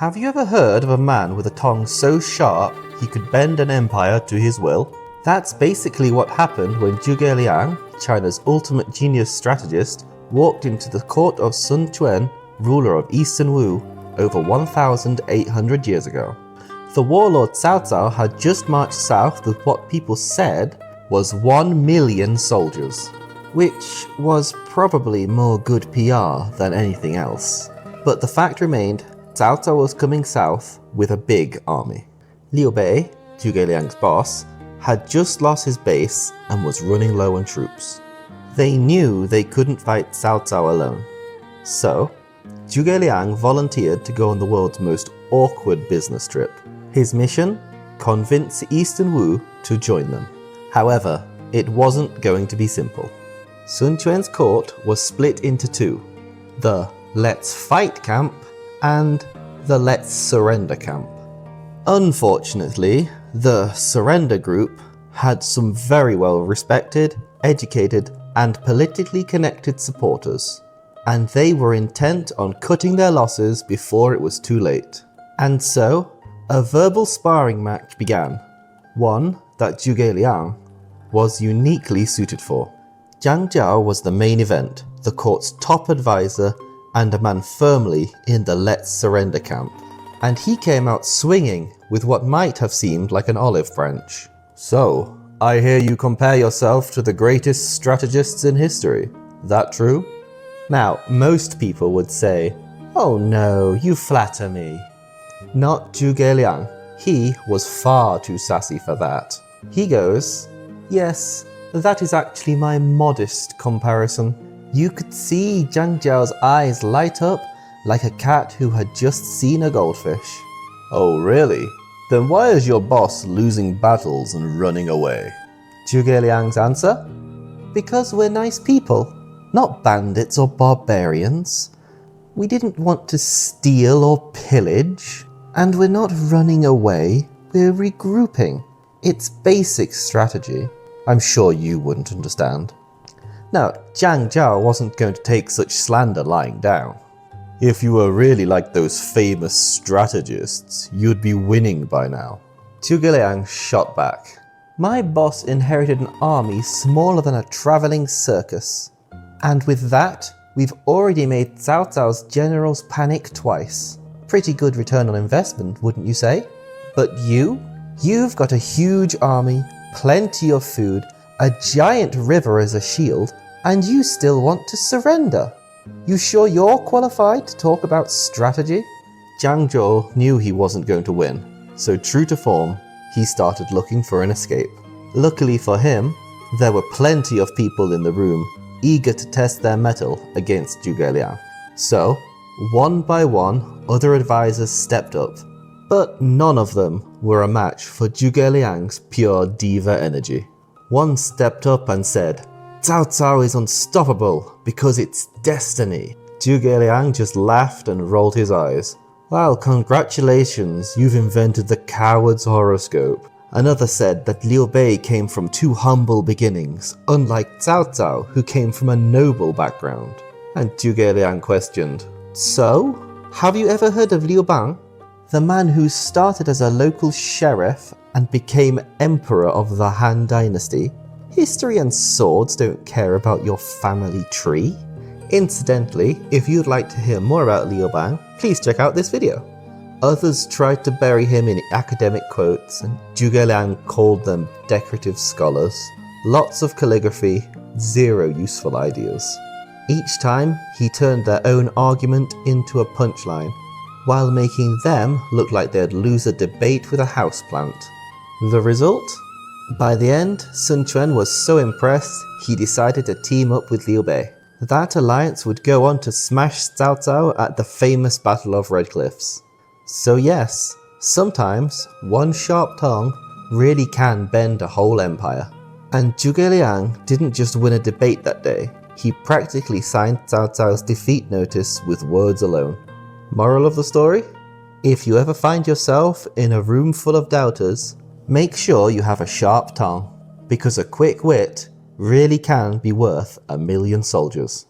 Have you ever heard of a man with a tongue so sharp he could bend an empire to his will? That's basically what happened when Zhuge Liang, China's ultimate genius strategist, walked into the court of Sun Quan, ruler of Eastern Wu, over 1,800 years ago. The warlord Cao Cao had just marched south with what people said was 1 million soldiers, which was probably more good PR than anything else. But the fact remained, Cao Cao was coming south with a big army. Liu Bei, Zhuge Liang's boss, had just lost his base and was running low on troops. They knew they couldn't fight Cao Cao alone. So, Zhuge Liang volunteered to go on the world's most awkward business trip. His mission? Convince Eastern Wu to join them. However, it wasn't going to be simple. Sun Quan's court was split into two: the Let's Fight camp and the Let's Surrender camp. Unfortunately, the Surrender group had some very well respected, educated, and politically connected supporters, and they were intent on cutting their losses before it was too late. And so, a verbal sparring match began, one that Zhuge Liang was uniquely suited for. Zhang Zhao was the main event, the court's top advisor and a man firmly in the Let's Surrender camp, and he came out swinging with what might have seemed like an olive branch. So, I hear you compare yourself to the greatest strategists in history. That true? Now, most people would say, "Oh no, you flatter me." Not Zhuge Liang. He was far too sassy for that. He goes, "Yes, that is actually my modest comparison." You could see Zhang Zhao's eyes light up like a cat who had just seen a goldfish. "Oh really? Then why is your boss losing battles and running away?" Zhuge Liang's answer? "Because we're nice people, not bandits or barbarians. We didn't want to steal or pillage, and we're not running away, we're regrouping. It's basic strategy. I'm sure you wouldn't understand." Now, Zhang Zhao wasn't going to take such slander lying down. "If you were really like those famous strategists, you'd be winning by now." Zhuge Liang shot back. "My boss inherited an army smaller than a traveling circus. And with that, we've already made Cao Cao's generals panic twice. Pretty good return on investment, wouldn't you say? But you've got a huge army, plenty of food, a giant river as a shield, and you still want to surrender. You sure you're qualified to talk about strategy?" Zhang Zhao knew he wasn't going to win, so true to form, he started looking for an escape. Luckily for him, there were plenty of people in the room eager to test their mettle against Zhuge Liang. So, one by one, other advisors stepped up, but none of them were a match for Zhuge Liang's pure diva energy. One stepped up and said, "Cao Cao is unstoppable because it's destiny." Zhuge Liang just laughed and rolled his eyes. "Well, congratulations, you've invented the coward's horoscope." Another said that Liu Bei came from two humble beginnings, unlike Cao Cao, who came from a noble background. And Zhuge Liang questioned, "So, have you ever heard of Liu Bang? The man who started as a local sheriff and became emperor of the Han Dynasty? History and swords don't care about your family tree." Incidentally, if you'd like to hear more about Liu Bang, please check out this video. Others tried to bury him in academic quotes, and Zhuge Liang called them decorative scholars. Lots of calligraphy, zero useful ideas. Each time, he turned their own argument into a punchline, while making them look like they'd lose a debate with a houseplant. The result? By the end, Sun Quan was so impressed, he decided to team up with Liu Bei. That alliance would go on to smash Cao Cao at the famous Battle of Red Cliffs. So yes, sometimes one sharp tongue really can bend a whole empire. And Zhuge Liang didn't just win a debate that day, he practically signed Cao Cao's defeat notice with words alone. Moral of the story? If you ever find yourself in a room full of doubters, make sure you have a sharp tongue, because a quick wit really can be worth 1,000,000 soldiers.